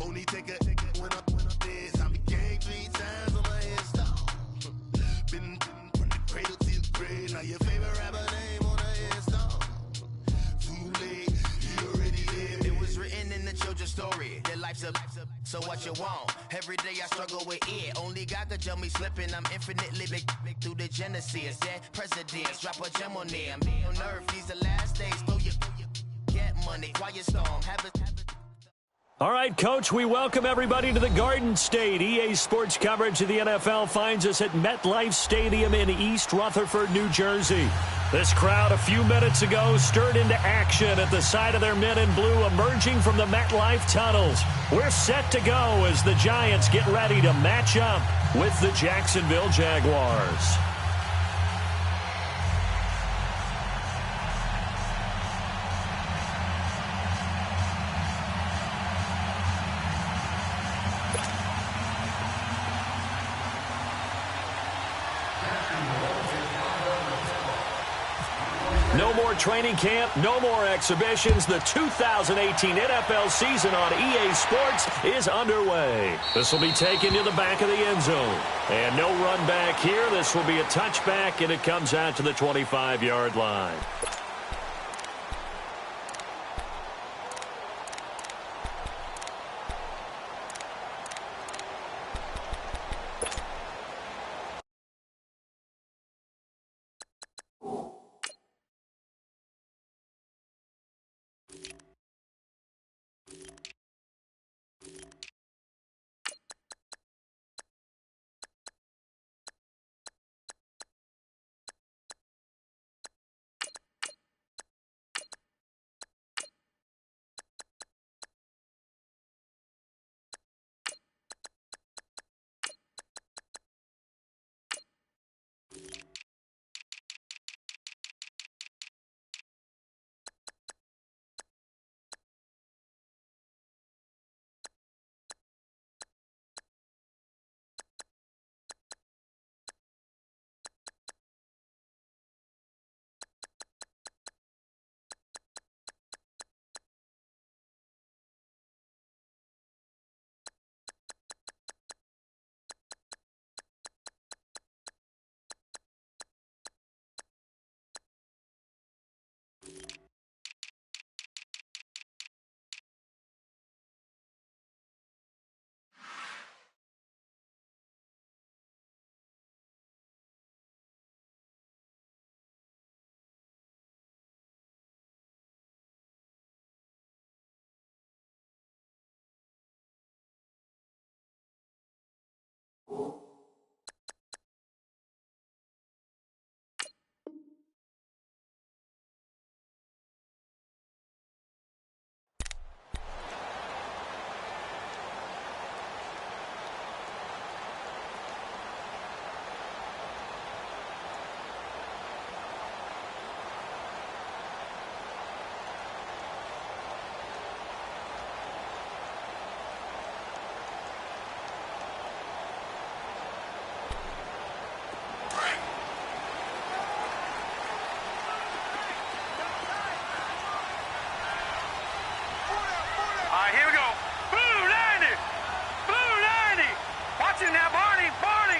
Only take a when I'm dead. I'm gang 3 times on my headstone. Been from the cradle to the grave. Now your favorite rapper name on the headstone. Too late, you already lived. It was written in the children's story. Their life's up, so what you want? Every day I struggle with it. Only God could tell me slipping. I'm infinitely big through the genesis. Dead presidents, drop a gem on them. On earth, these the last days. Throw your get money, quiet storm. All right, Coach, we welcome everybody to the Garden State. EA Sports coverage of the NFL finds us at MetLife Stadium in East Rutherford, New Jersey. This crowd a few minutes ago stirred into action at the side of their men in blue emerging from the MetLife tunnels. We're set to go as the Giants get ready to match up with the Jacksonville Jaguars. No more training camp, no more exhibitions. The 2018 NFL season on EA Sports is underway. This will be taken to the back of the end zone. And no run back here. This will be a touchback, and it comes out to the 25-yard line. Here we go. Blue 90. Blue 90. Watch it now, Barney. Barney.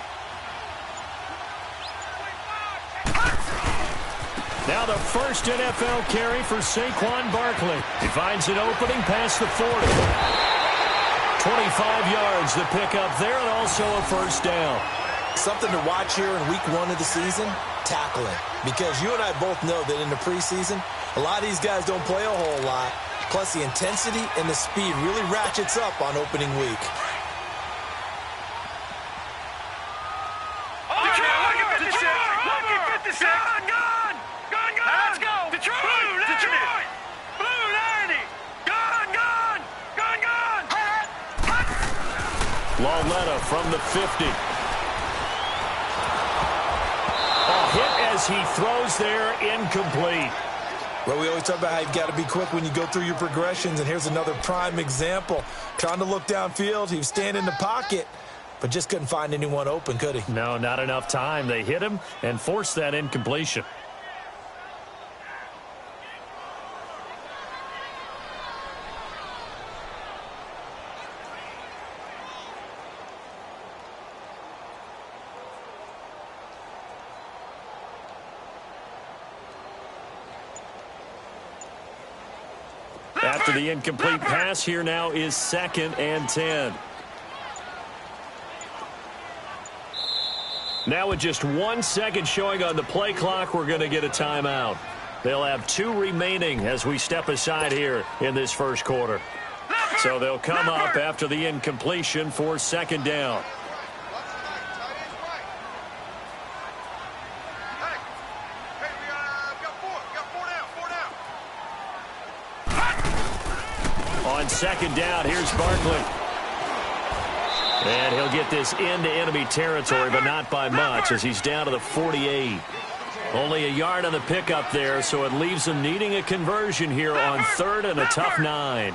Now the first NFL carry for Saquon Barkley. He finds an opening past the 40. 25 yards the pickup there, and also a first down. Something to watch here in week 1 of the season, tackling. Because you and I both know that in the preseason, a lot of these guys don't play a whole lot. Plus, the intensity and the speed really ratchets up on opening week. Oh, Detroit! Look at 56! Look at 56! Gone! Gone! Gone! Gone! Let's go! Detroit! Blue 90! Detroit! Blue 90! Gone! Gone! Gone! Gone! Lauletta from the 50. A hit as he throws there, incomplete. Well, we always talk about how you've got to be quick when you go through your progressions, and here's another prime example. Trying to look downfield, he was standing in the pocket, but just couldn't find anyone open, could he? No, not enough time. They hit him and forced that incompletion. After the incomplete pass, here now is 2nd and 10. Now with just 1 second showing on the play clock, we're going to get a timeout. They'll have 2 remaining as we step aside here in this first quarter. So they'll come up after the incompletion for 2nd down. On 2nd down, here's Barkley. And he'll get this into enemy territory, but not by much as he's down to the 48. Only a yard on the pickup there, so it leaves him needing a conversion here on 3rd and a tough 9.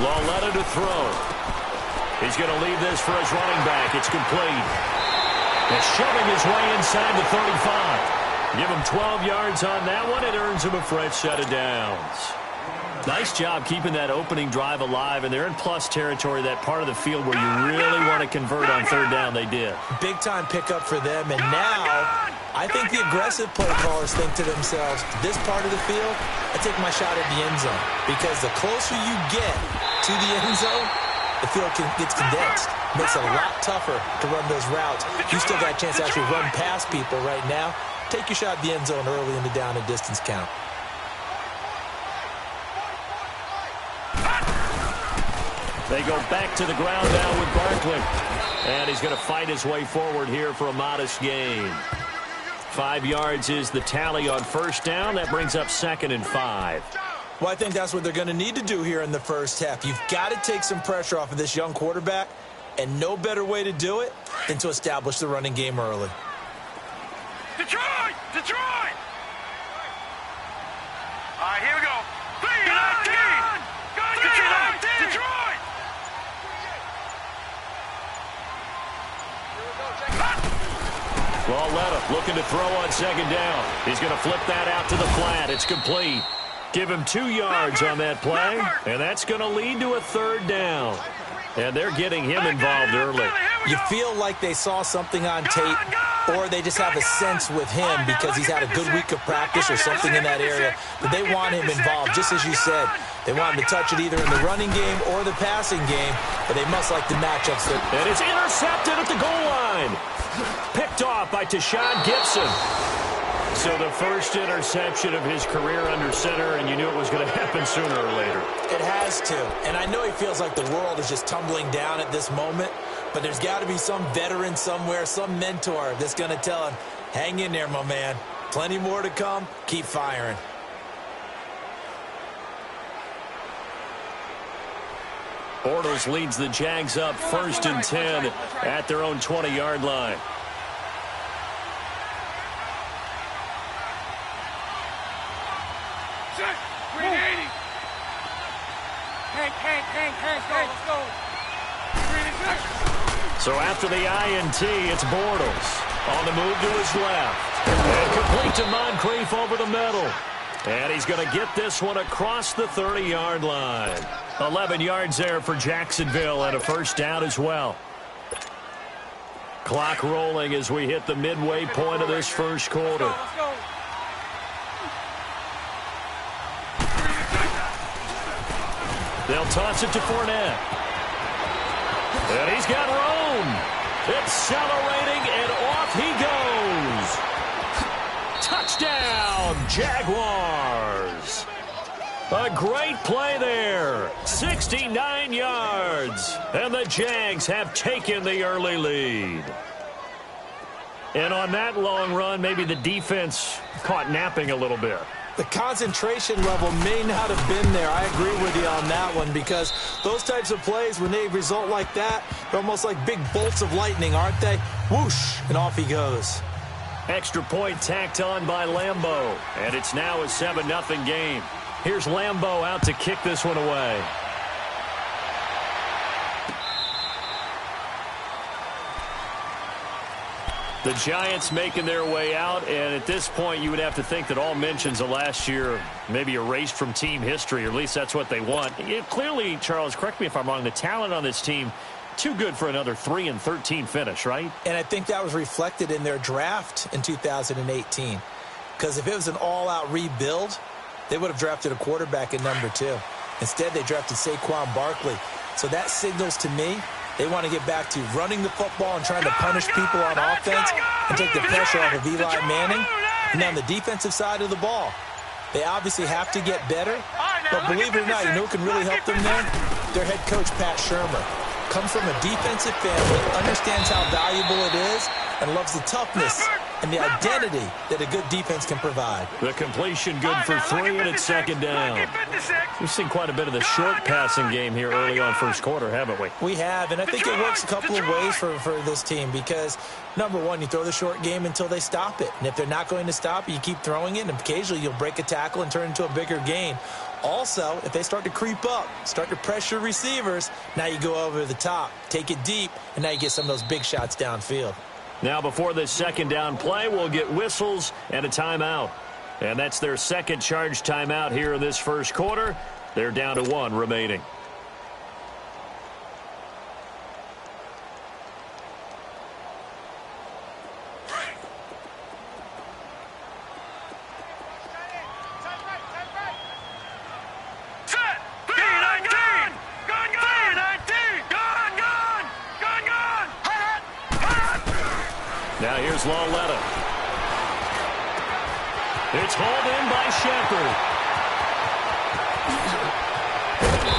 Lauletta to throw. He's going to leave this for his running back. It's complete. And shoving his way inside the 35. Give him 12 yards on that one. It earns him a fresh set of downs. Nice job keeping that opening drive alive, and they're in plus territory, that part of the field where you really want to convert on 3rd down. They did. Big-time pickup for them, and now I think the aggressive play callers think to themselves, this part of the field, I take my shot at the end zone, because the closer you get to the end zone, the field gets condensed. Makes it a lot tougher to run those routes. You still got a chance to actually run past people right now. Take your shot at the end zone early in the down and distance count. They go back to the ground now with Barkley. And he's going to fight his way forward here for a modest gain. 5 yards is the tally on 1st down. That brings up 2nd and 5. Well, I think that's what they're going to need to do here in the first half. You've got to take some pressure off of this young quarterback, and no better way to do it than to establish the running game early. Detroit! Detroit! All right, here we go. 3-19! Detroit! Lauletta looking to throw on 2nd down. He's going to flip that out to the flat. It's complete. Give him 2 yards on that play, and that's going to lead to a 3rd down. And they're getting him involved early. You feel like they saw something on tape, or they just have a sense with him because he's had a good week of practice or something in that area, that they want him involved, just as you said. They want him to touch it either in the running game or the passing game, but they must like the matchups. And it's intercepted at the goal line. Picked off by Tashawn Gibson. So the first interception of his career under center, and you knew it was going to happen sooner or later. It has to. And I know he feels like the world is just tumbling down at this moment, but there's got to be some veteran somewhere, some mentor that's going to tell him, hang in there, my man. Plenty more to come. Keep firing. Bortles leads the Jags up 1st and 10 at their own 20-yard line. So after the INT, it's Bortles on the move to his left. And complete to Moncrief over the middle. And he's going to get this one across the 30-yard line. 11 yards there for Jacksonville and a 1st down as well. Clock rolling as we hit the midway point of this first quarter. They'll toss it to Fournette. And he's got room. Accelerating, and off he goes. Touchdown, Jaguars. A great play there. 69 yards. And the Jags have taken the early lead. And on that long run, maybe the defense caught napping a little bit. The concentration level may not have been there. I agree with you on that one, because those types of plays, when they result like that, they're almost like big bolts of lightning, aren't they? Whoosh, and off he goes. Extra point tacked on by Lambeau, and it's now a 7-0 game. Here's Lambeau out to kick this one away. The Giants making their way out, and at this point you would have to think that all mentions of last year maybe erased from team history, or at least that's what they want. Clearly, Charles, correct me if I'm wrong, the talent on this team too good for another 3-13 finish, right? And I think that was reflected in their draft in 2018. Because if it was an all-out rebuild, they would have drafted a quarterback at number 2. Instead, they drafted Saquon Barkley. So that signals to me they want to get back to running the football and trying to punish people on offense and take the pressure off of Eli Manning. And on the defensive side of the ball, they obviously have to get better. But believe it or not, you know who can really help them there? Their head coach, Pat Shermer. Comes from a defensive family, understands how valuable it is, and loves the toughness and the identity that a good defense can provide. The completion good for 3, and it's second down. We've seen quite a bit of the short passing game here early on first quarter, haven't we? We have, and I think it works a couple of ways for this team because, number one, you throw the short game until they stop it. And if they're not going to stop it, you keep throwing it, and occasionally you'll break a tackle and turn it into a bigger gain. Also, if they start to creep up, start to pressure receivers, now you go over the top, take it deep, and now you get some of those big shots downfield. Now before this second down play, we'll get whistles and a timeout. And that's their second charge timeout here in this first quarter. They're down to 1 remaining. Now here's Lauletta. It's hauled in by Shepard.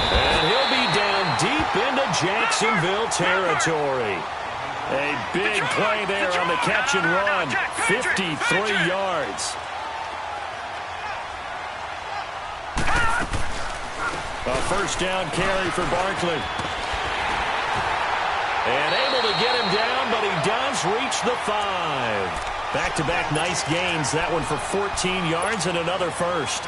And he'll be down deep into Jacksonville territory. A big play there on the catch and run. 53 yards. A first down carry for Barkley. And able to get him down, but he does reach the 5. Back-to-back nice gains. That one for 14 yards and another first.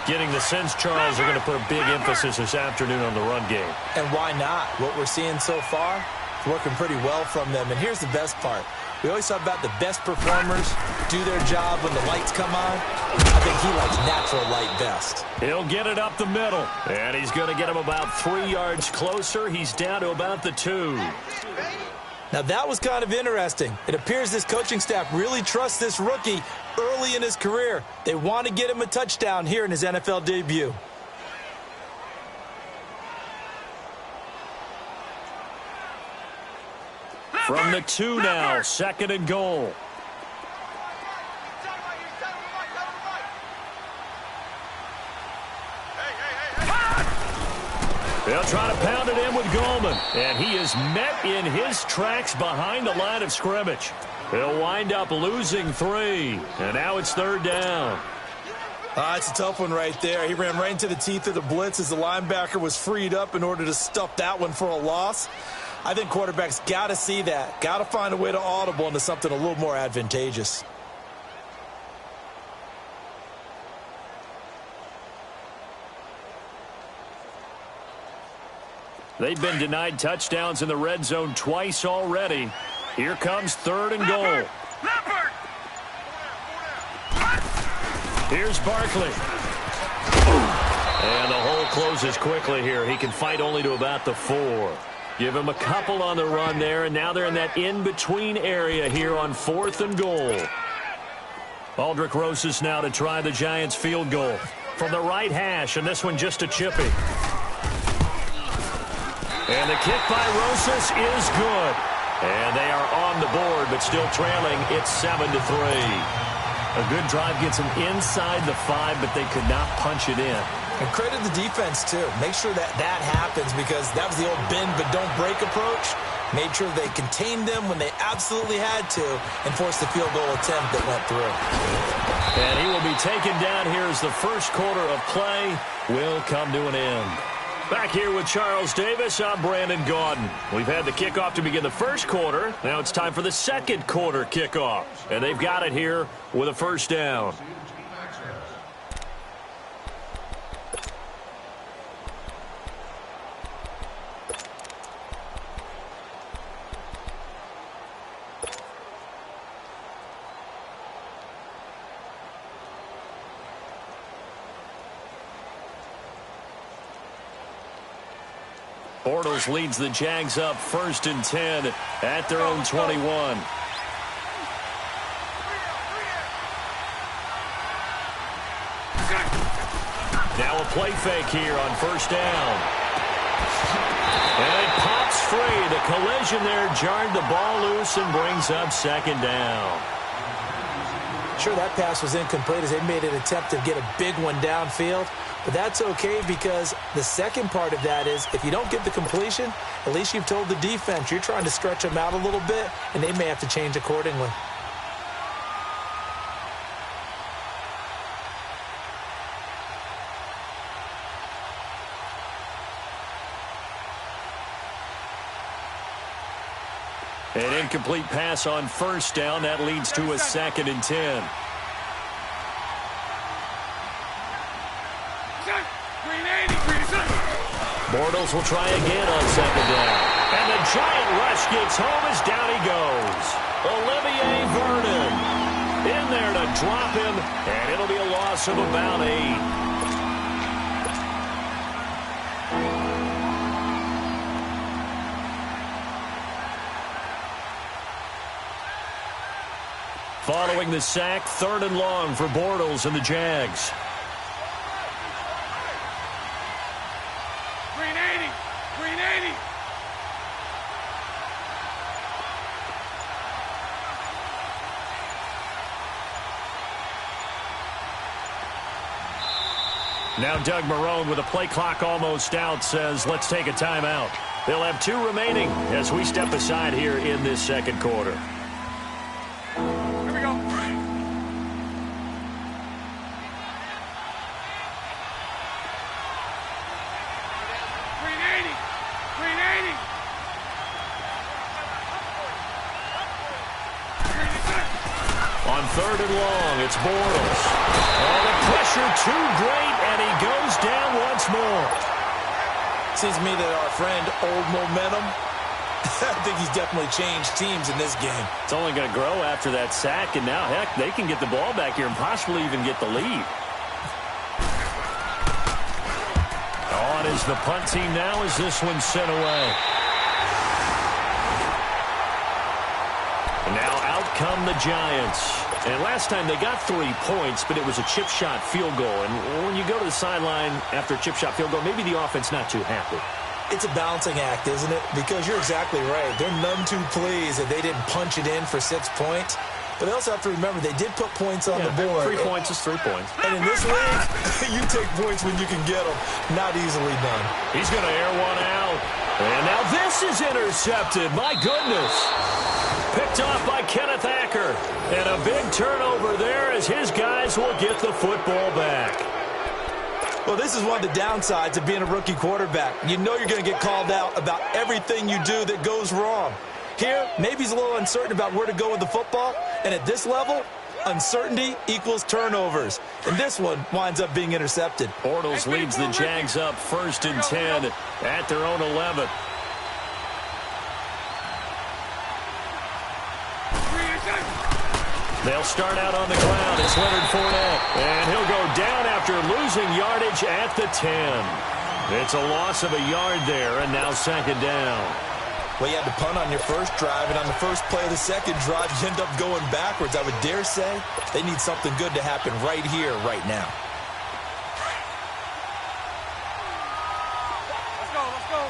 Getting the sense, Charles, are going to put a big emphasis this afternoon on the run game. And why not? What we're seeing so far is working pretty well from them. And here's the best part. We always talk about the best performers do their job when the lights come on. I think he likes natural light best. He'll get it up the middle. And he's going to get him about 3 yards closer. He's down to about the 2. Now that was kind of interesting. It appears this coaching staff really trusts this rookie early in his career. They want to get him a touchdown here in his NFL debut. From the 2 now, second and goal. They'll try to pound it in with Goldman. And he is met in his tracks behind the line of scrimmage. He'll wind up losing 3. And now it's third down. It's a tough one right there. He ran right into the teeth of the blitz as the linebacker was freed up in order to stuff that one for a loss. I think quarterbacks got to see that. Got to find a way to audible into something a little more advantageous. They've been denied touchdowns in the red zone twice already. Here comes third and goal. Here's Barkley. And the hole closes quickly here. He can fight only to about the 4. Give him a couple on the run there, and now they're in that in-between area here on 4th and goal. Aldrich Rosas now to try the Giants field goal from the right hash, and this one just a chippy. And the kick by Rosas is good. And they are on the board, but still trailing. It's 7-3. A good drive gets them inside the 5, but they could not punch it in. And credit the defense, too. Make sure that happens because that was the old bend but don't break approach. Made sure they contained them when they absolutely had to and forced the field goal attempt that went through. And he will be taken down here as the first quarter of play will come to an end. Back here with Charles Davis, I'm Brandon Gaudin. We've had the kickoff to begin the first quarter. Now it's time for the second quarter kickoff. And they've got it here with a first down. Bortles leads the Jags up 1st and 10 at their own 21. Now a play fake here on 1st down. And it pops free. The collision there jarred the ball loose and brings up 2nd down. Sure, that pass was incomplete as they made an attempt to get a big one downfield. But that's okay because the second part of that is if you don't get the completion, at least you've told the defense you're trying to stretch them out a little bit, and they may have to change accordingly. An incomplete pass on 1st down. That leads to a 2nd and 10. Bortles will try again on 2nd down. And the giant rush gets home as down he goes. Olivier Vernon in there to drop him, and it'll be a loss of about 8. Following the sack, 3rd and long for Bortles and the Jags. Now Doug Marrone with a play clock almost out says, let's take a timeout. They'll have 2 remaining as we step aside here in this 2nd quarter. Here we go. On 3rd and long, it's Bortles. Oh, the pressure too great, and he goes down once more. Seems to me that our friend, Old Momentum, I think he's definitely changed teams in this game. It's only going to grow after that sack, and now, heck, they can get the ball back here and possibly even get the lead. On is the punt team now as this one's sent away. And now out come the Giants. And last time they got 3 points, but it was a chip shot field goal. And when you go to the sideline after a chip shot field goal, maybe the offense not too happy. It's a balancing act, isn't it? Because you're exactly right. They're none too pleased that they didn't punch it in for 6 points. But they also have to remember they did put points on the board. 3 points is 3 points. And in this league, you take points when you can get them. Not easily done. He's going to air one out. And now this is intercepted. My goodness. Picked off by Kenneth Acker. And a big turnover there as his guys will get the football back. Well, this is one of the downsides of being a rookie quarterback. You know you're going to get called out about everything you do that goes wrong. Here, maybe he's a little uncertain about where to go with the football. And at this level, uncertainty equals turnovers. And this one winds up being intercepted. Bortles leads the Jags up 1st and 10 at their own 11. They'll start out on the ground. It's Leonard Fournette. And he'll go down after losing yardage at the 10. It's a loss of a yard there, and now 2nd down. Well, you had to punt on your first drive, and on the first play of the second drive, you end up going backwards. I would dare say they need something good to happen right here, right now. Let's go, let's go.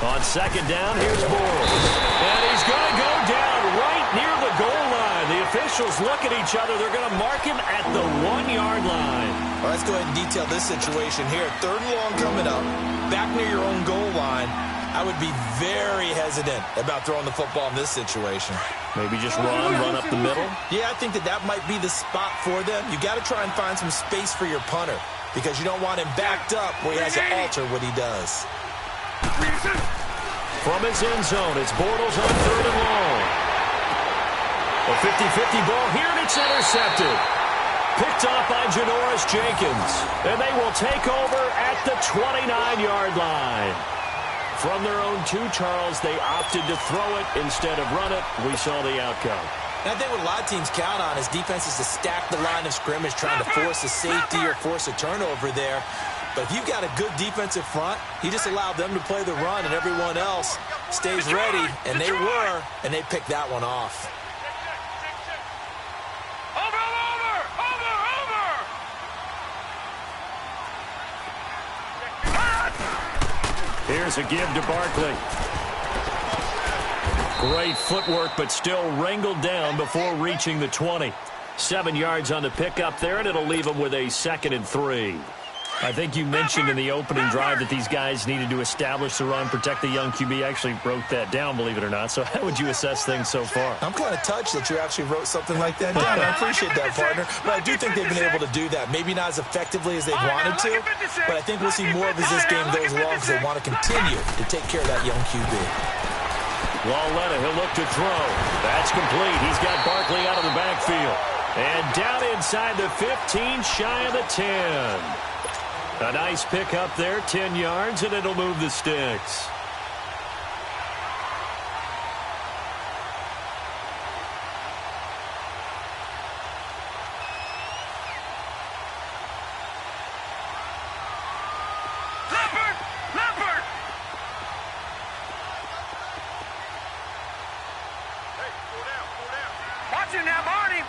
On 2nd down, here's Bortles. And he's going to go down right near the goal line. The officials look at each other. They're going to mark him at the 1-yard line. Well, let's go ahead and detail this situation here. 3rd and long coming up, back near your own goal line. I would be very hesitant about throwing the football in this situation. Maybe just run up the middle? Yeah, I think that might be the spot for them. You got to try and find some space for your punter because you don't want him backed up where he has to alter what he does. From his end zone, it's Bortles on 3rd and long. A 50-50 ball here, and it's intercepted. Picked off by Janoris Jenkins. And they will take over at the 29-yard line. From their own 2, Charles, they opted to throw it instead of run it. We saw the outcome. And I think what a lot of teams count on is defenses to stack the line of scrimmage, trying to force a safety or force a turnover there. But if you've got a good defensive front, you just allow them to play the run and everyone else stays ready. And they were, and they picked that one off. Here's a give to Barkley. Great footwork, but still wrangled down before reaching the 20. 7 yards on the pickup there, and it'll leave him with a 2nd and 3. I think you mentioned in the opening drive that these guys needed to establish the run, protect the young QB. I actually wrote that down, believe it or not. So how would you assess things so far? I'm kind of touched that you actually wrote something like that down. I appreciate that, partner. But I do think they've been able to do that. Maybe not as effectively as they've wanted to, but I think we'll see more of as this game goes along because they want to continue to take care of that young QB. Lauletta, he'll look to throw. That's complete. He's got Barkley out of the backfield. And down inside the 15, shy of the 10. A nice pick up there, 10 yards, and it'll move the sticks. Leopard! Hey, pull down. Watch it now, Barney!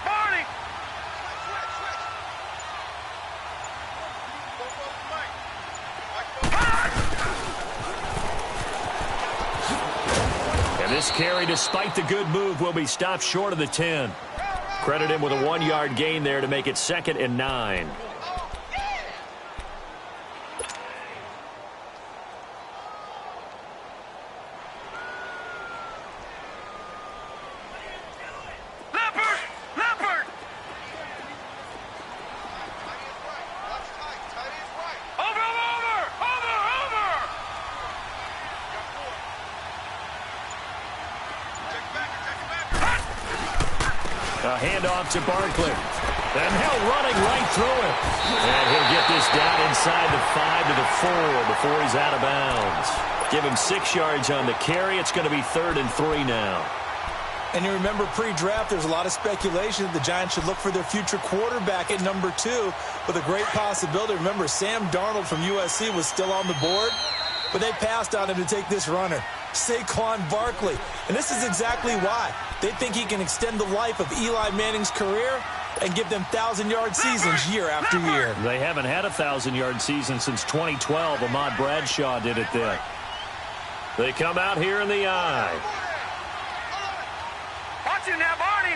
And this carry, despite the good move, will be stopped short of the 10. Credit him with a 1-yard gain there to make it 2nd and 9. A handoff to Barkley. And Hill running right through him. And he'll get this down inside the 5 to the 4 before he's out of bounds. Give him 6 yards on the carry. It's going to be 3rd and 3 now. And you remember pre-draft, there's a lot of speculation that the Giants should look for their future quarterback at number 2 with a great possibility. Remember, Sam Darnold from USC was still on the board, but they passed on him to take this runner, Saquon Barkley. And this is exactly why. They think he can extend the life of Eli Manning's career and give them 1,000-yard seasons year after year. They haven't had a 1,000-yard season since 2012. Ahmad Bradshaw did it then. They come out here in the eye. Watch it now, Barney!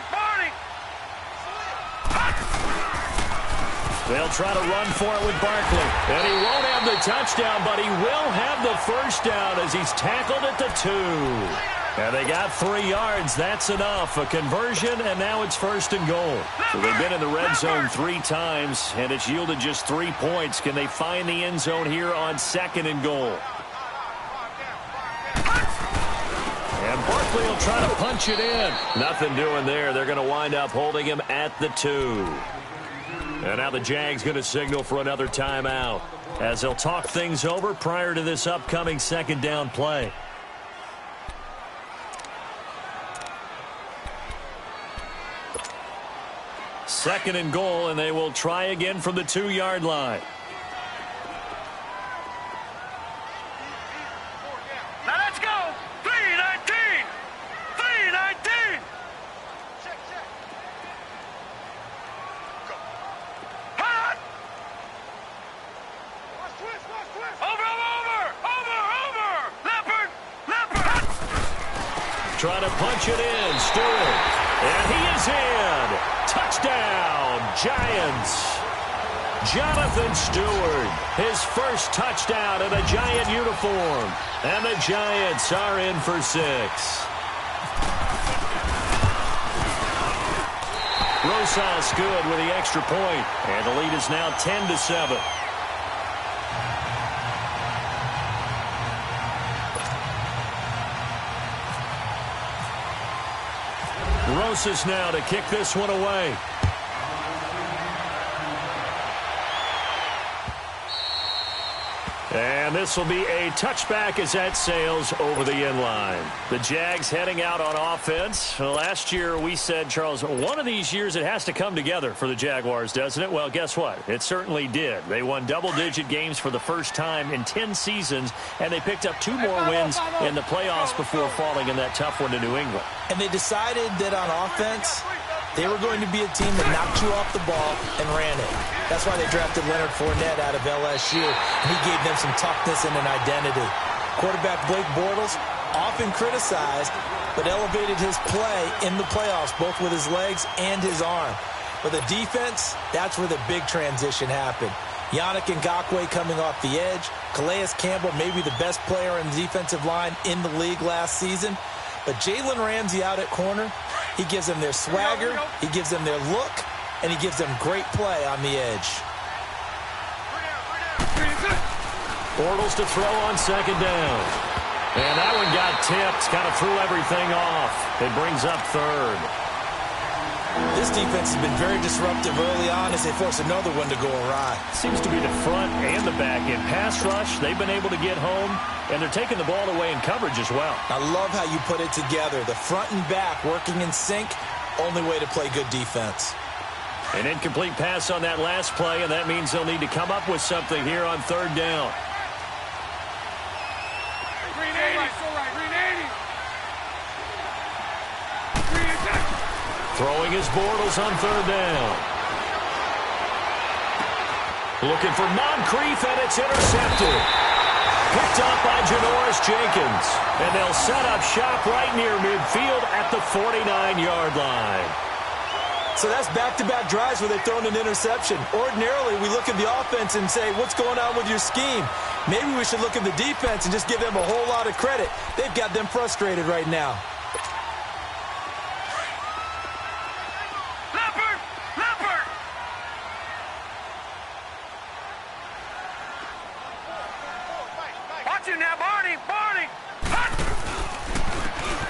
They'll try to run for it with Barkley. And he won't have the touchdown, but he will have the first down as he's tackled at the 2. And they got 3 yards. That's enough. A conversion, and now it's 1st and goal. So they've been in the red zone 3 times, and it's yielded just 3 points. Can they find the end zone here on 2nd and goal? And Barkley will try to punch it in. Nothing doing there. They're going to wind up holding him at the 2. And now the Jags going to signal for another timeout as they'll talk things over prior to this upcoming 2nd down play. Second and goal, and they will try again from the 2-yard line. Now let's go! 3-19! 3-19! Hot! Over! Leopard! Trying to punch it in, Stewart. And he is in. Touchdown, Giants. Jonathan Stewart, his first touchdown in a Giant uniform. And the Giants are in for 6. Rosas good with the extra point. And the lead is now 10-7. Rosas now to kick this one away. And this will be a touchback as that sails over the end line. The Jags heading out on offense. Last year we said, Charles, one of these years it has to come together for the Jaguars, doesn't it? Well, guess what? It certainly did. They won double-digit games for the first time in 10 seasons, and they picked up 2 more wins in the playoffs before falling in that tough one to New England. And they decided that on offense, they were going to be a team that knocked you off the ball and ran it. That's why they drafted Leonard Fournette out of LSU, and he gave them some toughness and an identity. Quarterback Blake Bortles, often criticized, but elevated his play in the playoffs, both with his legs and his arm. But the defense, that's where the big transition happened. Yannick Ngakoue coming off the edge. Calais Campbell, maybe the best player in the defensive line in the league last season. But Jalen Ramsey out at corner, he gives them their swagger, he gives them their look, and he gives them great play on the edge. Bortles to throw on second down. And that one got tipped, kind of threw everything off. It brings up third. This defense has been very disruptive early on as they force another one to go awry. Seems to be the front and the back. In pass rush, they've been able to get home, and they're taking the ball away in coverage as well. I love how you put it together. The front and back working in sync, only way to play good defense. An incomplete pass on that last play, and that means they'll need to come up with something here on third down. Green 80. Green 80. Throwing his Bortles on third down. Looking for Moncrief, and it's intercepted. Picked up by Janoris Jenkins. And they'll set up shop right near midfield at the 49-yard line. So that's back-to-back drives where they've thrown an interception. Ordinarily, we look at the offense and say, what's going on with your scheme? Maybe we should look at the defense and just give them a whole lot of credit. They've got them frustrated right now.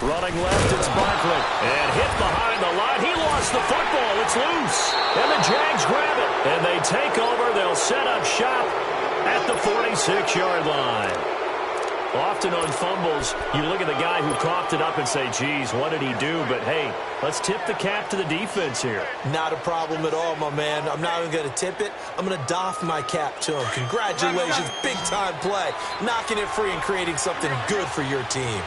Running left, it's Barkley. And hit behind the line. He lost the football. It's loose. And the Jags grab it. And they take over. They'll set up shop at the 46-yard line. Often on fumbles, you look at the guy who coughed it up and say, geez, what did he do? But, hey, let's tip the cap to the defense here. Not a problem at all, my man. I'm not even going to tip it. I'm going to doff my cap to him. Congratulations. Big-time play. Knocking it free and creating something good for your team.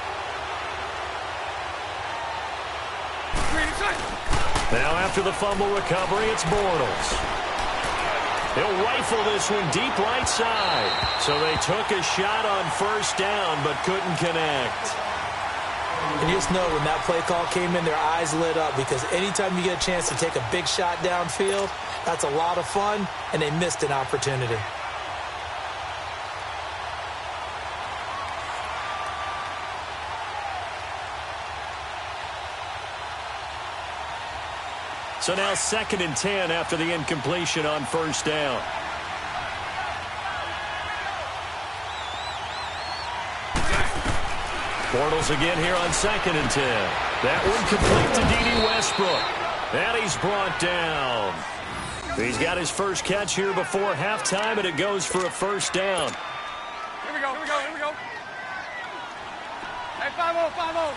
Now after the fumble recovery, it's Bortles. He'll rifle this one deep right side. So they took a shot on first down but couldn't connect. And you just know when that play call came in, their eyes lit up because anytime you get a chance to take a big shot downfield, that's a lot of fun, and they missed an opportunity. So now 2nd and 10 after the incompletion on first down. Bortles again here on 2nd and 10. That one complete to D.D. Westbrook. And he's brought down. He's got his first catch here before halftime, and it goes for a first down. Here we go. Hey, 5-0, 5-0.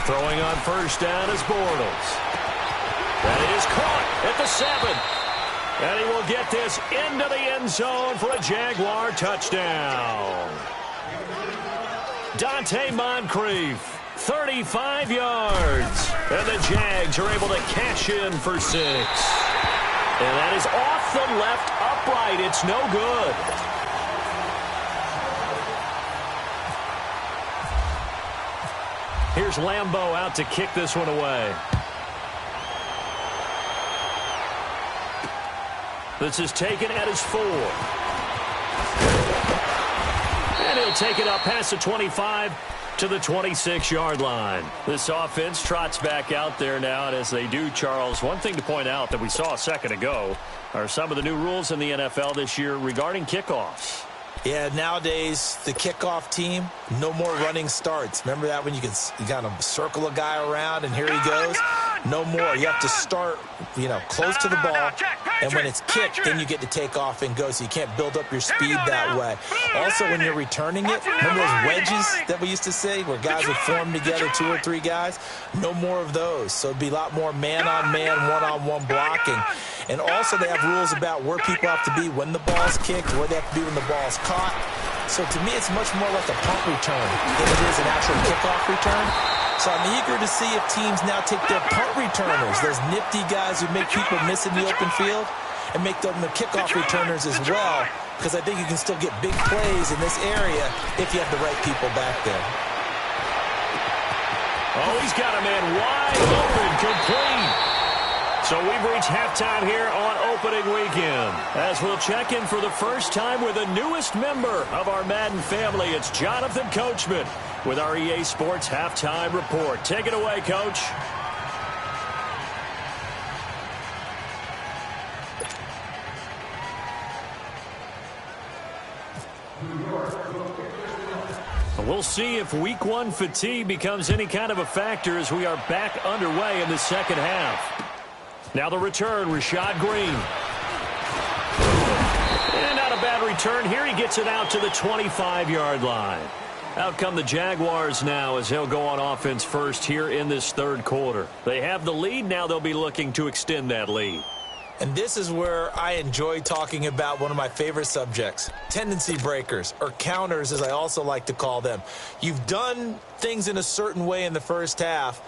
Throwing on first down is Bortles. That is caught at the 7. And he will get this into the end zone for a Jaguar touchdown. Dante Moncrief, 35 yards. And the Jags are able to cash in for 6. And that is off the left upright. It's no good. Here's Lambeau out to kick this one away. This is taken at his 4. And he'll take it up past the 25 to the 26-yard line. This offense trots back out there now, and as they do, Charles, one thing to point out that we saw a second ago are some of the new rules in the NFL this year regarding kickoffs. Yeah, nowadays, the kickoff team, no more running starts. Remember that when you kind of circle a guy around and here he goes? No more. You have to start, close to the ball, and when it's kicked, then you get to take off and go, so you can't build up your speed that way. Also, when you're returning it, remember those wedges that we used to say where guys would form together, 2 or 3 guys? No more of those. So it'd be a lot more man-on-man, one-on-one blocking. And also they have rules about where people have to be when the ball's kicked, where they have to be when the ball's caught. So to me, it's much more like a punt return than it is an actual kickoff return. So I'm eager to see if teams now take their punt returners, those nifty guys who make people miss in the open field, and make them the kickoff returners as well, because I think you can still get big plays in this area if you have the right people back there. Oh, he's got a man wide open, complete. So we've reached halftime here on opening weekend, as we'll check in for the first time with the newest member of our Madden family. It's Jonathan Coachman with our EA Sports Halftime Report. Take it away, Coach. We'll see if Week 1 fatigue becomes any kind of a factor as we are back underway in the second half. Now the return, Rashad Green. And not a bad return here. He gets it out to the 25-yard line. Out come the Jaguars now as they'll go on offense first here in this third quarter. They have the lead. Now they'll be looking to extend that lead. And this is where I enjoy talking about one of my favorite subjects, tendency breakers, or counters as I also like to call them. You've done things in a certain way in the first half,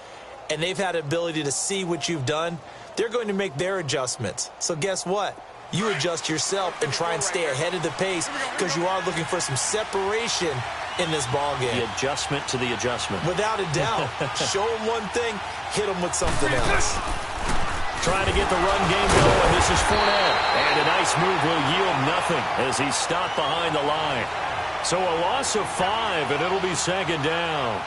and they've had the ability to see what you've done. They're going to make their adjustments. So guess what? You adjust yourself and try and stay ahead of the pace because you are looking for some separation in this ball game. The adjustment to the adjustment. Without a doubt. Show them one thing, hit them with something else. Trying to get the run game going. This is Fournette. And a nice move will yield nothing as he's stopped behind the line. So a loss of 5, and it'll be second down.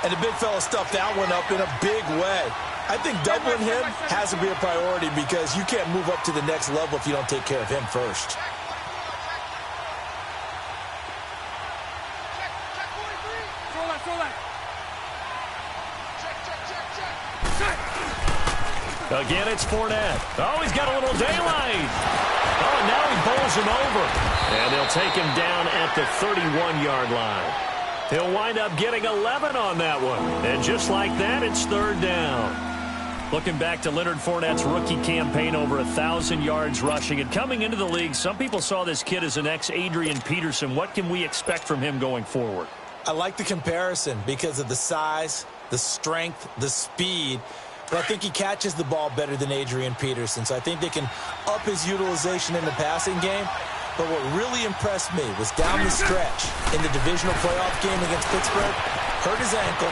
And the big fella stuffed that one up in a big way. I think doubling him has to be a priority because you can't move up to the next level if you don't take care of him first. Again, it's Fournette. Oh, he's got a little daylight. Oh, and now he bowls him over. And they'll take him down at the 31-yard line. He'll wind up getting 11 on that one. And just like that, it's third down. Looking back to Leonard Fournette's rookie campaign, over 1,000 yards rushing. And coming into the league, some people saw this kid as an ex-Adrian Peterson. What can we expect from him going forward? I like the comparison because of the size, the strength, the speed. But I think he catches the ball better than Adrian Peterson. So I think they can up his utilization in the passing game. But what really impressed me was down the stretch in the divisional playoff game against Pittsburgh, hurt his ankle,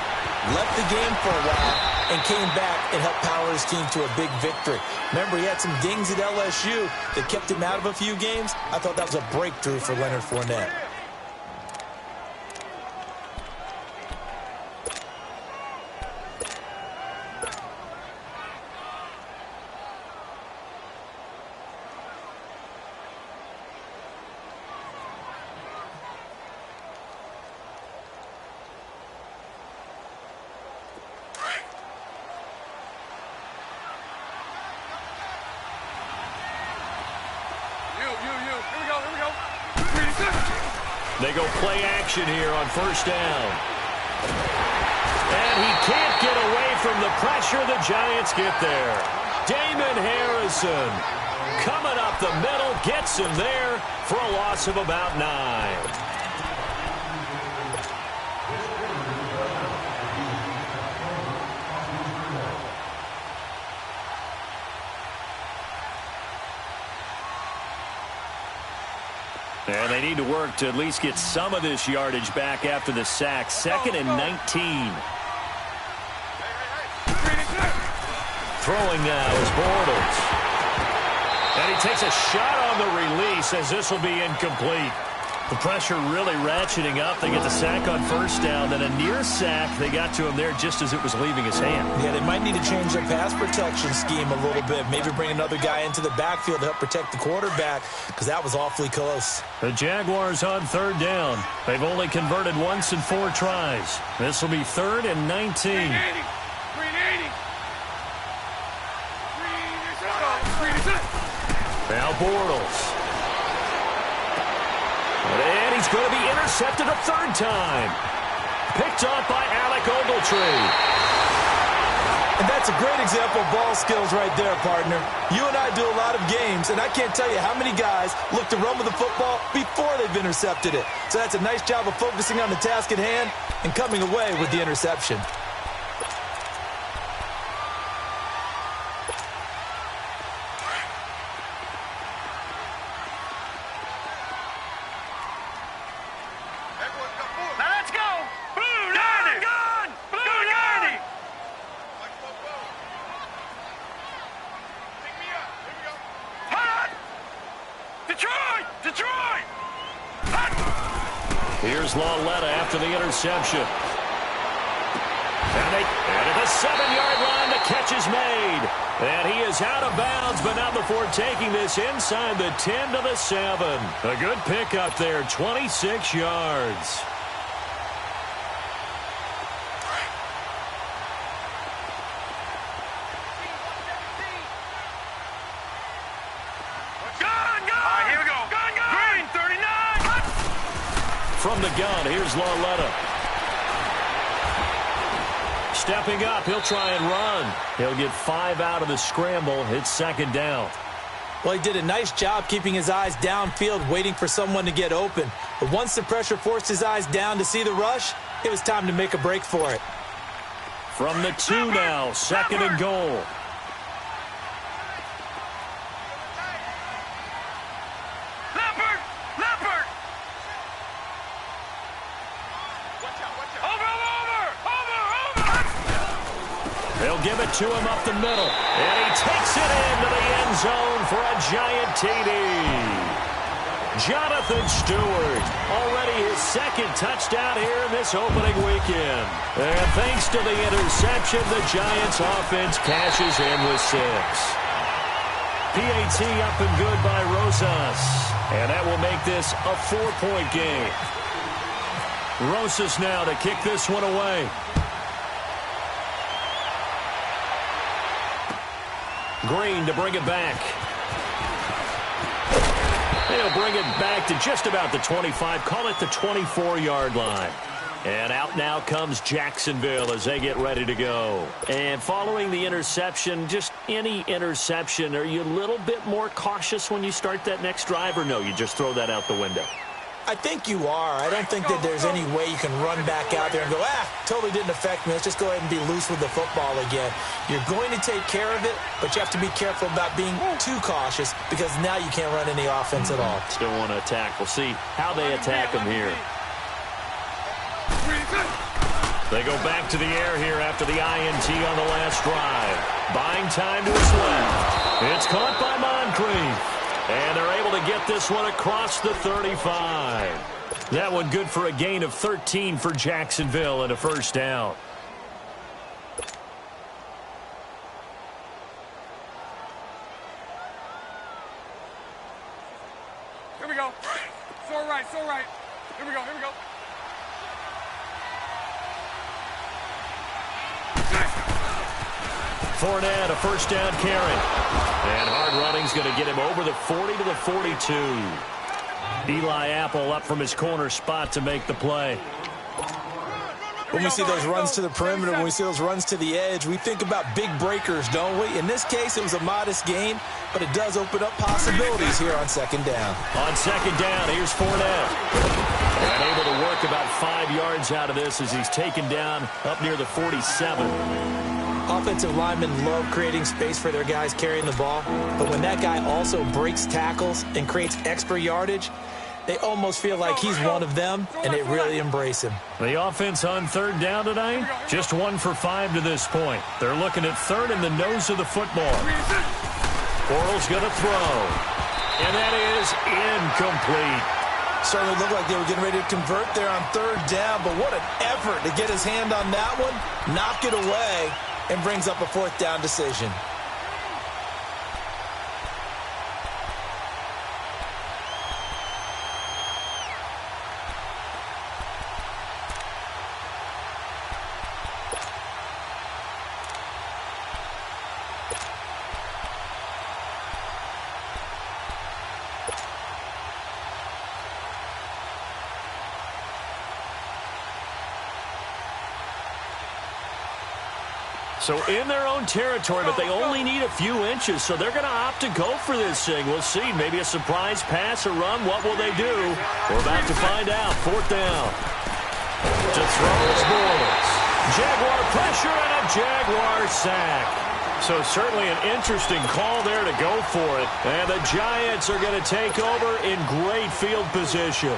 left the game for a while, and came back and helped power his team to a big victory. Remember, he had some dings at LSU that kept him out of a few games. I thought that was a breakthrough for Leonard Fournette. They go play action here on first down. And he can't get away from the pressure. The Giants get there. Damon Harrison coming up the middle, gets him there for a loss of about 9. And they need to work to at least get some of this yardage back after the sack. 2nd and 19. Throwing now is Bortles. And he takes a shot on the release as this will be incomplete. The pressure really ratcheting up. They get the sack on first down. Then a near sack. They got to him there just as it was leaving his hand. Yeah, they might need to change their pass protection scheme a little bit. Maybe bring another guy into the backfield to help protect the quarterback because that was awfully close. The Jaguars on third down. They've only converted once in 4 tries. This will be 3rd and 19. Bortles. And he's going to be intercepted a third time. Picked off by Alec Ogletree. And that's a great example of ball skills right there, partner. You and I do a lot of games, and I can't tell you how many guys look to run with the football before they've intercepted it. So that's a nice job of focusing on the task at hand and coming away with the interception. Let's go! Blue Danny! Gone! Blue Danny! Hot! Detroit! Detroit! Hot! Here's Lauletta after the interception. And at the 7-yard line, the catch is made. And he is out of bounds, but not before taking this inside the 10 to the 7. A good pickup there, 26 yards. Here we go. Green, 39. Hot! From the gun, here's Lauletta. Stepping up, he'll try and run. He'll get 5 out of the scramble. It's second down. Well, he did a nice job keeping his eyes downfield, waiting for someone to get open. But once the pressure forced his eyes down to see the rush, it was time to make a break for it. From the 2 now, second and goal. Leopard! Leopard! Over! They'll give it to him up the middle. And he takes it into the end zone for a giant TD. Jonathan Stewart, already his second touchdown here in this opening weekend. And thanks to the interception, the Giants offense cashes in with 6. PAT up and good by Rosas. And that will make this a 4-point game. Rosas now to kick this one away. Green to bring it back. They'll bring it back to just about the 25. Call it the 24-yard line. And out now comes Jacksonville as they get ready to go. And following the interception, just any interception, are you a little bit more cautious when you start that next drive, or no, you just throw that out the window? I think you are. I don't think that there's any way you can run back out there and go, totally didn't affect me. Let's just go ahead and be loose with the football again. You're going to take care of it, but you have to be careful about being too cautious because now you can't run any offense at all. Still want to attack. We'll see how they attack them here. They go back to the air here after the INT on the last drive. Buying time to his left. It's caught by Moncrief. And they're able to get this one across the 35. That one good for a gain of 13 for Jacksonville and a first down. Here we go. So right. Here we go. Fournette, a first down carry. And hard running's going to get him over the 40 to the 42. Eli Apple up from his corner spot to make the play. When we see those runs to the perimeter, when we see those runs to the edge, we think about big breakers, don't we? In this case, it was a modest gain, but it does open up possibilities here on second down. On second down, here's Fournette. And able to work about 5 yards out of this as he's taken down up near the 47. Offensive linemen love creating space for their guys carrying the ball, but when that guy also breaks tackles and creates extra yardage, they almost feel like he's one of them, and they really embrace him. The offense on third down tonight, just 1 for 5 to this point. They're looking at third in the nose of the football. Bortles going to throw, and that is incomplete. Certainly looked like they were getting ready to convert there on third down, but what an effort to get his hand on that one, knock it away, and brings up a fourth down decision. So in their own territory, but they only need a few inches, so they're going to opt to go for this thing. We'll see. Maybe a surprise pass or run. What will they do? We're about to find out. 4th down. To throw is Bortles. Jaguar pressure and a Jaguar sack. So certainly an interesting call there to go for it. And the Giants are going to take over in great field position.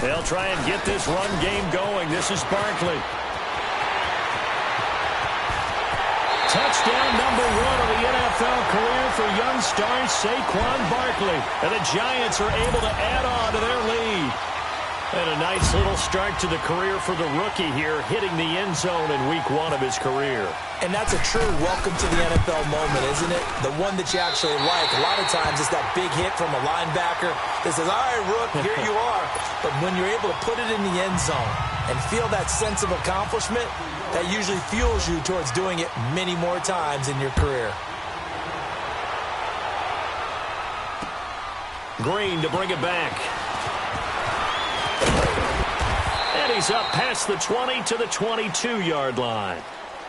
They'll try and get this run game going. This is Barkley. Touchdown number 1 of the NFL career for young star Saquon Barkley. And the Giants are able to add on to their lead. And a nice little start to the career for the rookie here, hitting the end zone in week 1 of his career. And that's a true welcome to the NFL moment, isn't it? The one that you actually like. A lot of times it's that big hit from a linebacker that says, all right, Rook, here you are. But when you're able to put it in the end zone and feel that sense of accomplishment, that usually fuels you towards doing it many more times in your career. Green to bring it back. And he's up past the 20 to the 22-yard line.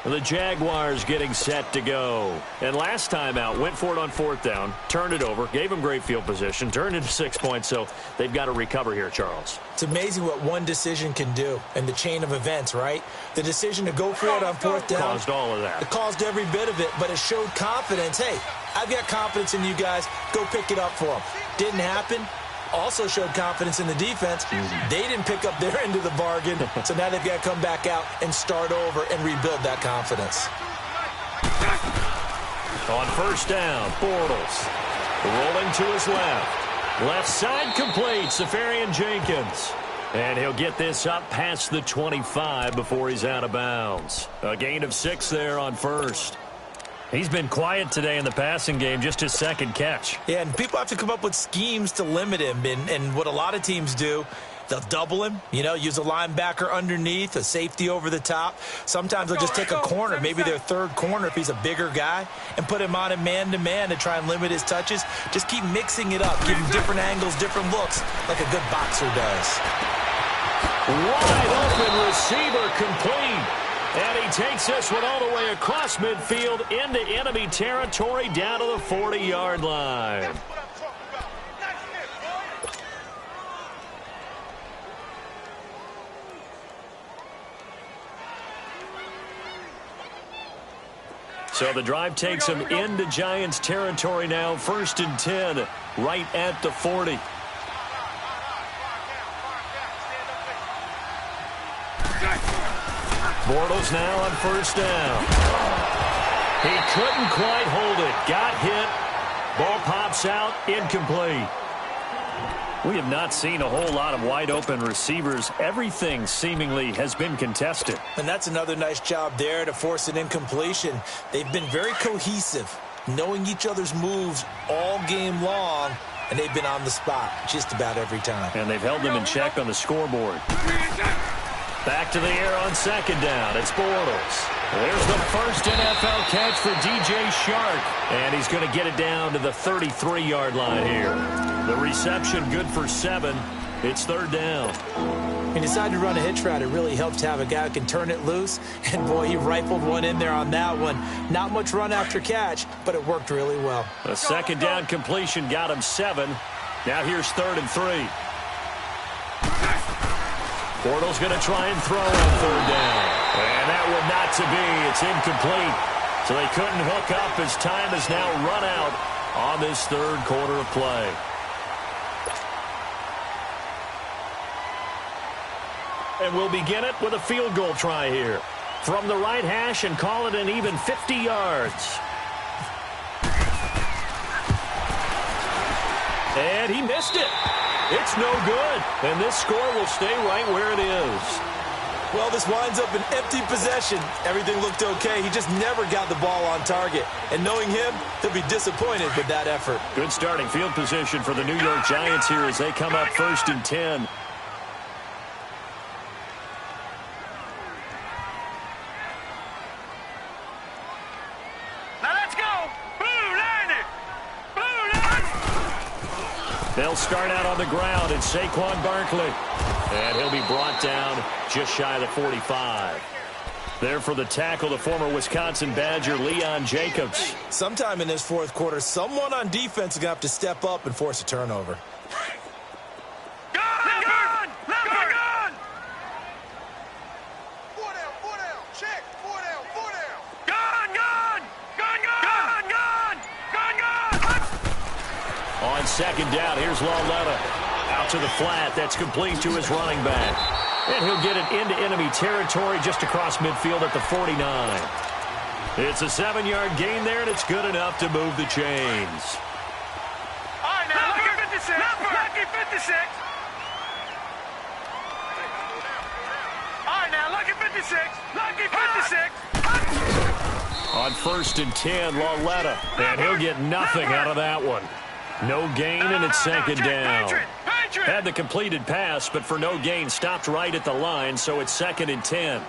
The Jaguars getting set to go. And last time out, went for it on 4th down, turned it over, gave him great field position, turned into 6 points, so they've got to recover here, Charles. It's amazing what one decision can do in the chain of events, right? The decision to go for it on 4th down. Caused all of that. It caused every bit of it, but it showed confidence. Hey, I've got confidence in you guys. Go pick it up for them. Didn't happen. Also showed confidence in the defense. They didn't pick up their end of the bargain, so now they've got to come back out and start over and rebuild that confidence. On 1st down, Bortles rolling to his left. Left side complete, Safarian Jenkins. And he'll get this up past the 25 before he's out of bounds. A gain of 6 there on 1st. He's been quiet today in the passing game, just his 2nd catch. Yeah, and people have to come up with schemes to limit him. And what a lot of teams do, they'll double him, use a linebacker underneath, a safety over the top. Sometimes they'll just take a corner, maybe their 3rd corner if he's a bigger guy, and put him on a man-to-man to try and limit his touches. Just keep mixing it up, give him different angles, different looks, like a good boxer does. Wide open receiver complete. And he takes this one all the way across midfield into enemy territory down to the 40-yard line. So the drive takes him into Giants territory now. 1st and 10, right at the 40. Bortles now on 1st down. He couldn't quite hold it. Got hit. Ball pops out. Incomplete. We have not seen a whole lot of wide-open receivers. Everything seemingly has been contested. And that's another nice job there to force an incompletion. They've been very cohesive, knowing each other's moves all game long, and they've been on the spot just about every time. And they've held them in check on the scoreboard. Back to the air on 2nd down. It's Bortles. There's the first NFL catch for DJ Shark. And he's going to get it down to the 33-yard line here. The reception good for 7. It's 3rd down. He decided to run a hitch route. It really helps to have a guy who can turn it loose. And, boy, he rifled one in there on that one. Not much run after catch, but it worked really well. A 2nd down completion got him 7. Now here's 3rd and 3. Bortles going to try and throw on 3rd down. And that one not to be. It's incomplete. So they couldn't hook up as time has now run out on this 3rd quarter of play. And we'll begin it with a field goal try here. From the right hash and call it an even 50 yards. And he missed it. It's no good. And this score will stay right where it is. Well, this winds up an empty possession. Everything looked okay. He just never got the ball on target. And knowing him, he'll be disappointed with that effort. Good starting field position for the New York Giants here as they come up 1st and 10. Now let's go. Blue line it. They'll start out on the ground. It's Saquon Barkley. And he'll be brought down just shy of the 45. There for the tackle, the former Wisconsin Badger, Leon Jacobs. Sometime in this fourth quarter, someone on defense is going to have to step up and force a turnover. On second down, here's Lauletta. Out to the flat. That's complete to his running back. And he'll get it into enemy territory just across midfield at the 49. It's a 7-yard gain there, and it's good enough to move the chains. All right, now, lucky 56. Lucky 56. All right, now, lucky 56. Lucky 56. On 1st and 10, Lauletta. And he'll get nothing out of that one. No gain, and it's second down. Had the completed pass, but for no gain, stopped right at the line, so it's 2nd and 10.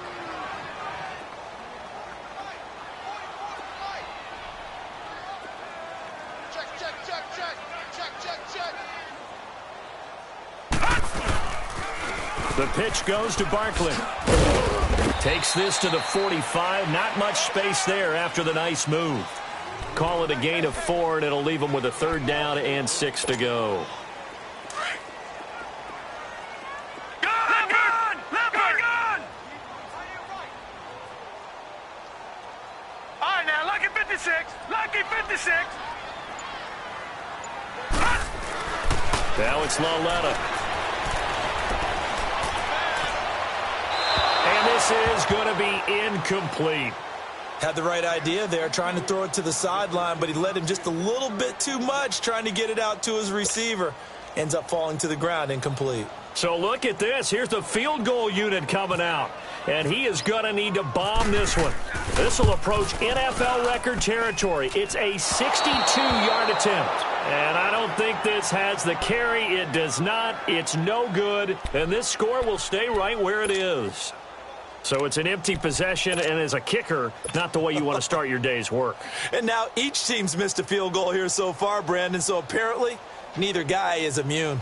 The pitch goes to Barkley. Takes this to the 45. Not much space there after the nice move. Call it a gain of 4, and it'll leave them with a 3rd down and 6 to go. All right, now, lucky 56. Lucky 56. Now it's Lauletta. And this is going to be incomplete. Had the right idea there, trying to throw it to the sideline, but he led him just a little bit too much, trying to get it out to his receiver. Ends up falling to the ground, incomplete. So look at this. Here's the field goal unit coming out. And he is going to need to bomb this one. This will approach NFL record territory. It's a 62-yard attempt. And I don't think this has the carry. It does not. It's no good. And this score will stay right where it is. So it's an empty possession, and as a kicker, not the way you want to start your day's work. And now each team's missed a field goal here so far, Brandon, so apparently neither guy is immune.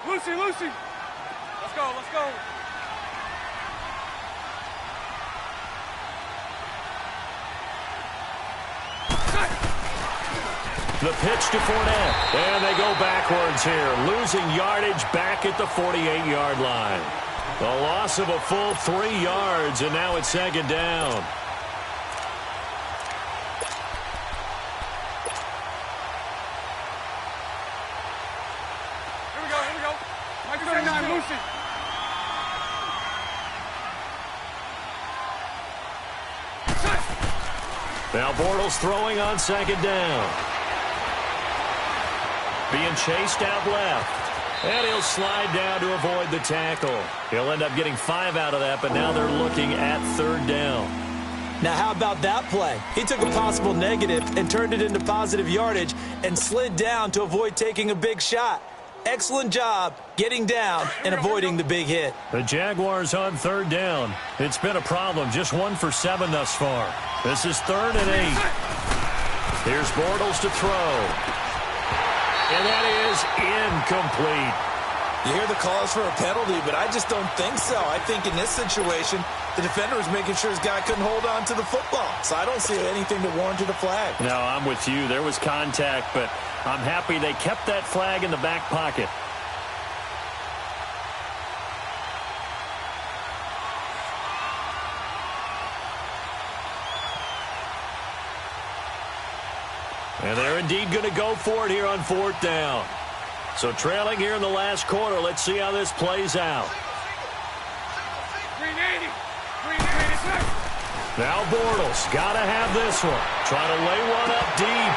Lucy. Let's go. The pitch to Fournette. And they go backwards here. Losing yardage back at the 48-yard line. The loss of a full 3 yards, and now it's 2nd down. Here we go. Mike 39, Lucy. Now Bortles throwing on 2nd down. Being chased out left. And he'll slide down to avoid the tackle. He'll end up getting 5 out of that, but now they're looking at 3rd down. Now how about that play? He took a possible negative and turned it into positive yardage and slid down to avoid taking a big shot. Excellent job getting down and avoiding the big hit. The Jaguars on 3rd down. It's been a problem. Just 1 for 7 thus far. This is 3rd and 8. Here's Bortles to throw. And that is incomplete. You hear the calls for a penalty, but I just don't think so. I think in this situation, the defender was making sure his guy couldn't hold on to the football. So I don't see anything that warranted a flag. No, I'm with you. There was contact, but I'm happy they kept that flag in the back pocket. And they're indeed going to go for it here on 4th down. So trailing here in the last quarter. Let's see how this plays out. 380. Now Bortles got to have this one. Trying to lay one up deep.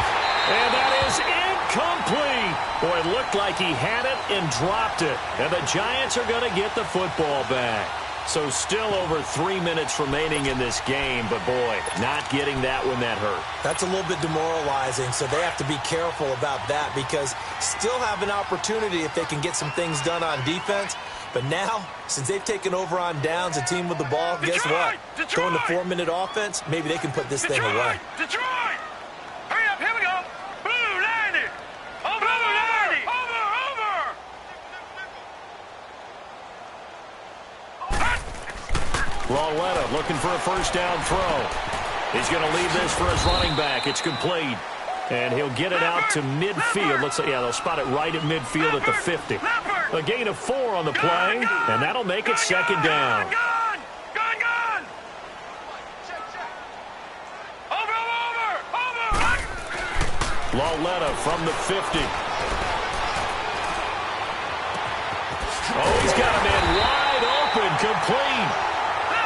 And that is incomplete. Boy, it looked like he had it and dropped it. And the Giants are going to get the football back. So still over 3 minutes remaining in this game, but boy, not getting that when that hurt. That's a little bit demoralizing, so they have to be careful about that because still have an opportunity if they can get some things done on defense. But now, since they've taken over on downs, a team with the ball, guess what? Going to 4-minute offense, maybe they can put this thing away. Detroit! Hurry up, here we go! Blue, land it! Over, land it! Over! Lauletta looking for a first down throw. He's going to leave this for his running back. It's complete. And he'll get it out to midfield. Looks like, yeah, they'll spot it right at midfield at the 50. A gain of 4 on the play, and that'll make it second down. Gone! Over! Lauletta from the 50. Oh, he's got a man wide open, complete.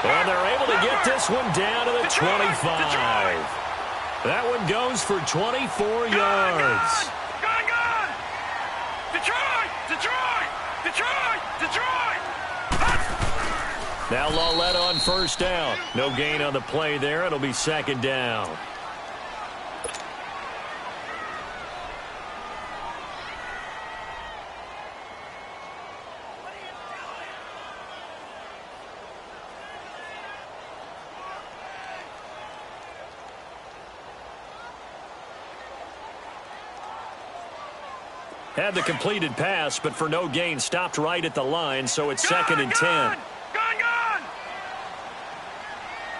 And they're able to get this one down to the 25. That one goes for 24 yards. Gone! Detroit! Now Lauletta on first down. No gain on the play there. It'll be second down. Had the completed pass, but for no gain, stopped right at the line, so it's second and 10. Gone!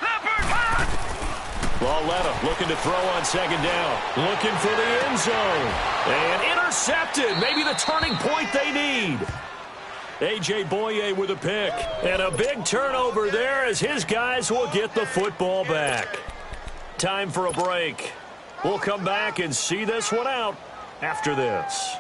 Leopard, pass! Lauletta looking to throw on second down. Looking for the end zone. And intercepted. Maybe the turning point they need. A.J. Boye with a pick. And a big turnover there as his guys will get the football back. Time for a break. We'll come back and see this one out after this.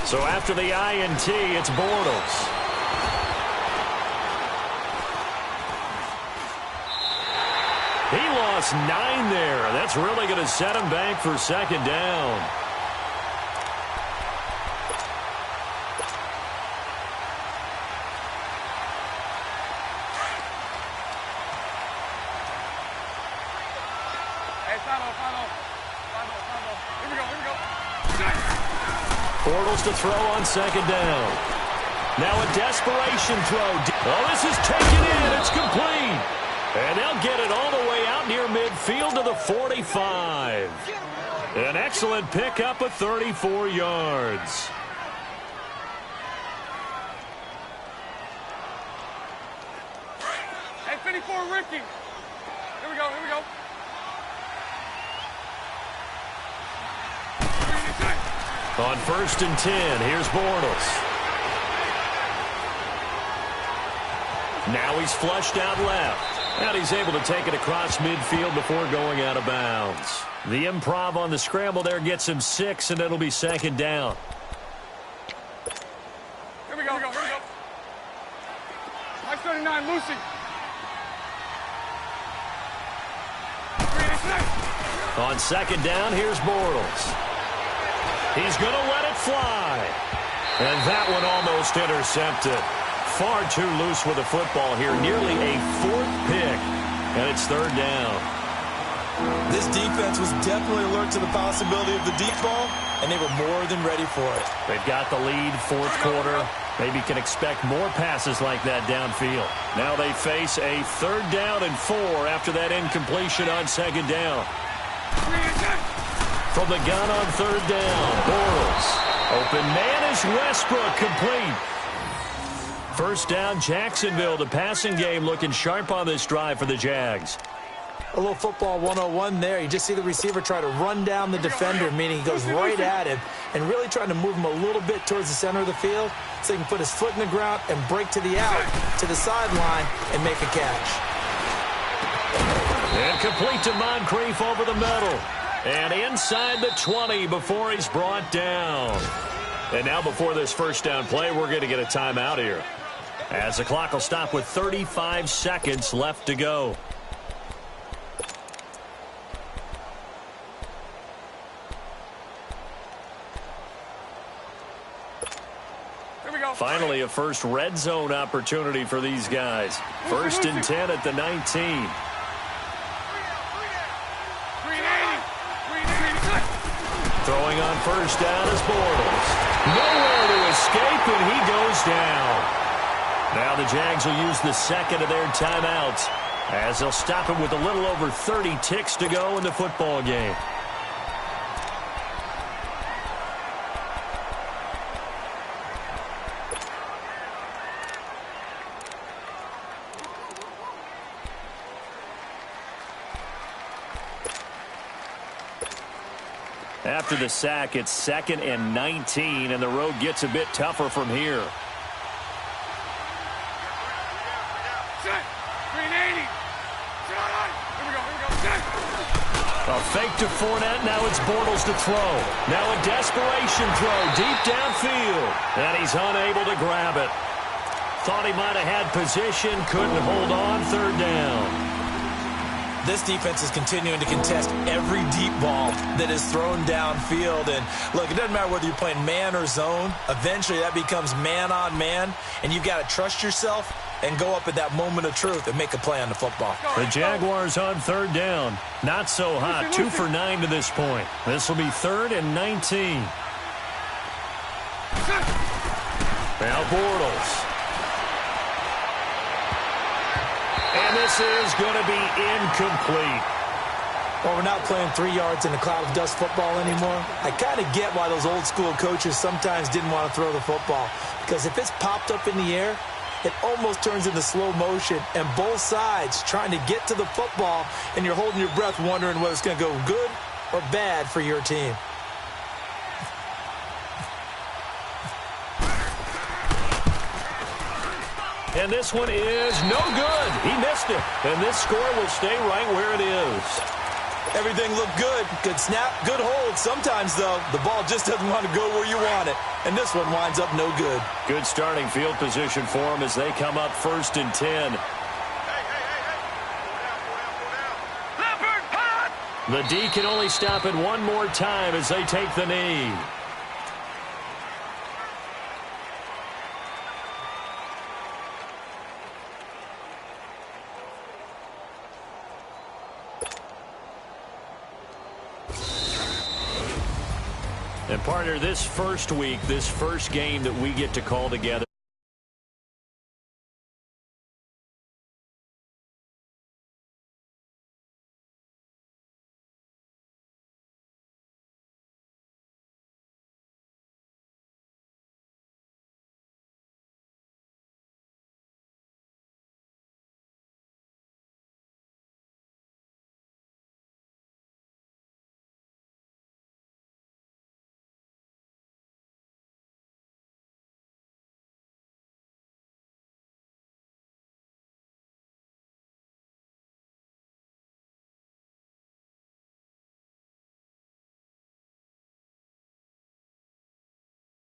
So after the INT, it's Bortles. He lost 9 there. That's really going to set him back for second down. Bortles to throw on second down. Now a desperation throw. Oh, this is taken in. It's complete. And they'll get it all the way out near midfield to the 45. An excellent pickup of 34 yards. Hey, 54, Ricky. Here we go. On first and 10, here's Bortles. Now he's flushed out left. And he's able to take it across midfield before going out of bounds. The improv on the scramble there gets him 6, and it'll be second down. Here we go. Mike 39, Lucy. On second down, here's Bortles. He's going to let it fly. And that one almost intercepted. Far too loose with the football here. Nearly a 4th pick. And it's third down. This defense was definitely alert to the possibility of the deep ball, and they were more than ready for it. They've got the lead, 4th quarter. Maybe can expect more passes like that downfield. Now they face a 3rd down and 4 after that incompletion on second down. From the gun on 3rd down, Bortles. Open man is Westbrook, complete. First down, Jacksonville. The passing game looking sharp on this drive for the Jags. A little football 101 there. You just see the receiver try to run down the defender, meaning he goes right at him, and really trying to move him a little bit towards the center of the field so he can put his foot in the ground and break to the out, to the sideline, and make a catch. And complete to Moncrief over the middle. And inside the 20 before he's brought down. And now before this first down play, we're going to get a timeout here, as the clock will stop with 35 seconds left to go. Finally, a first red zone opportunity for these guys. 1st and 10 at the 19. Throwing on first down is Bortles. Nowhere to escape, and he goes down. Now the Jags will use the second of their timeouts as they'll stop it with a little over 30 ticks to go in the football game. After the sack, it's 2nd and 19, and the road gets a bit tougher from here. A fake to Fournette. Now it's Bortles to throw. Now a desperation throw deep downfield, and he's unable to grab it. Thought he might have had position, couldn't hold on. 3rd down. This defense is continuing to contest every deep ball that is thrown downfield. And, look, it doesn't matter whether you're playing man or zone. Eventually, that becomes man-on-man, and you've got to trust yourself and go up at that moment of truth and make a play on the football. The Jaguars on 3rd down. Not so hot. 2 for 9 to this point. This will be 3rd and 19. Now Bortles. And this is going to be incomplete. Well, we're not playing 3 yards in a cloud of dust football anymore. I kind of get why those old school coaches sometimes didn't want to throw the football. Because if it's popped up in the air, it almost turns into slow motion. And both sides trying to get to the football, and you're holding your breath wondering whether it's going to go good or bad for your team. And this one is no good. He missed it. And this score will stay right where it is. Everything looked good. Good snap, good hold. Sometimes, though, the ball just doesn't want to go where you want it. And this one winds up no good. Good starting field position for them as they come up 1st and 10. The D can only stop it one more time as they take the knee. And partner, this first week, this first game that we get to call together.